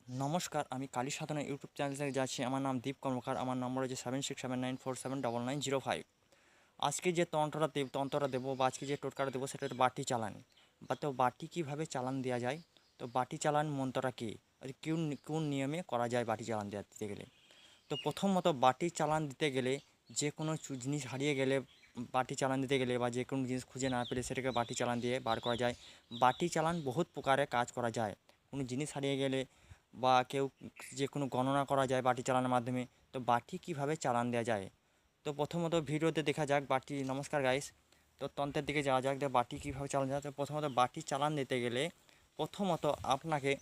নমস্কার, আমি Kali Sadhana YouTube channel থেকে যাচ্ছি। আমার নাম দীপ কর্মকার। আমার নম্বর হচ্ছে 7679479905। আজকে যে তন্ত্রটা দেবো বা আজকে যে টোটকাটা দেবো সেটা হচ্ছে বাটি চালান। তো বাটি কীভাবে চালান দেওয়া যায়, তো বাটি চালান মন্ত্রটা কী, আর কোন কোন নিয়মে করা যায় বাটি চালান দিতে গেলে। তো প্রথমত বাটি চালান দিতে গেলে যে কোনো জিনিস হারিয়ে গেলে, বাটি চালান দিতে গেলে বা যে কোনো জিনিস খুঁজে না পেলে সেটাকে বাটি চালান দিয়ে বার করা যায়। বাটি চালান বহুত প্রকারে কাজ করা যায়। কোনো জিনিস হারিয়ে গেলে বা কেউ যে কোনো গণনা করা যায় বাটি চালানোর মাধ্যমে। তো বাটি কীভাবে চালান দেওয়া যায়, তো প্রথমত ভিডিওতে দেখা যাক বাটি। নমস্কার গাইস, তো তন্ত্রের দিকে যাওয়া যাক। বাটি কীভাবে চালানো যায়। তো প্রথমত বাটি চালান দিতে গেলে প্রথমত আপনাকে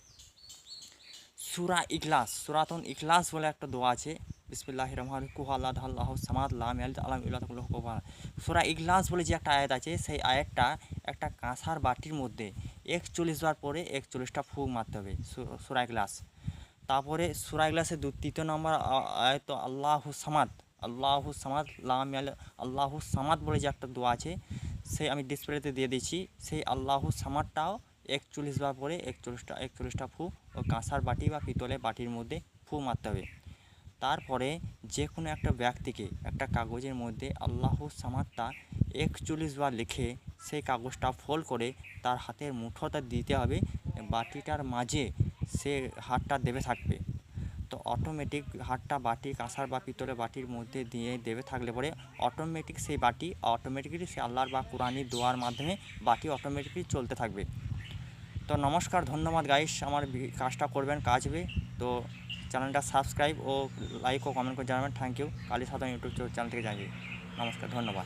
সূরাতুল ইখলাস বলে একটা দোয়া আছে। বিসমিল্লাহির রহমানির রহিম, কুহু আল্লাহু সামাদ লাম ইয়ালিদ ওয়ালাম ইউলাদ ওয়ালাম ইয়াকুল লাহু কুফুওয়ান আহাদ। সূরা ইখলাস বলে যে একটা আয়াত আছে, সেই আয়াতটা একটা কাঁসার বাটির মধ্যে 41 বার পরে 41টা ফুঁক মারতে হবে সূরা ইখলাস। তারপরে সূরা ইখলাসের তৃতীয় নম্বর আয়াত আল্লাহু সামাদ লাম ইয়ালিদ, আল্লাহু সামাদ বলে যে একটা দোয়া আছে, সেই আমি ডিসপ্লেতে দিয়ে দিচ্ছি। সেই আল্লাহু সামাদটাও 41 বার পরে 41টা ফু ও কাঁসার বাটি বা পিতলের বাটির মধ্যে ফু মারতে হবে। তারপরে যে কোনো একটা ব্যক্তিকে একটা কাগজের মধ্যে আল্লাহু সামাদটা 41 বার লিখে সেই কাগজটা ফোল্ড করে তার হাতের মুঠোটা দিতে হবে বাটিটার মাঝে, সে হাতটা দেবে থাকবে। তো অটোমেটিক হাতটা বাটি কাঁসার বা পিতলের বাটির মধ্যে দিয়ে দেবে থাকলে পরে অটোমেটিক সেই বাটি অটোমেটিক্যালি সে আল্লাহর বা কোরআনি দোয়ার মাধ্যমে বাটি অটোমেটিকলি চলতে থাকবে। তো নমস্কার, ধন্যবাদ গাইস, আমার কাজটা করবেন, কাজ হবে। তো চ্যানেলটা সাবস্ক্রাইব ও লাইক ও কমেন্ট করে জানাবেন। Thank you. Kali Sadhana YouTube channel থেকে জানিয়ে নমস্কার, ধন্যবাদ।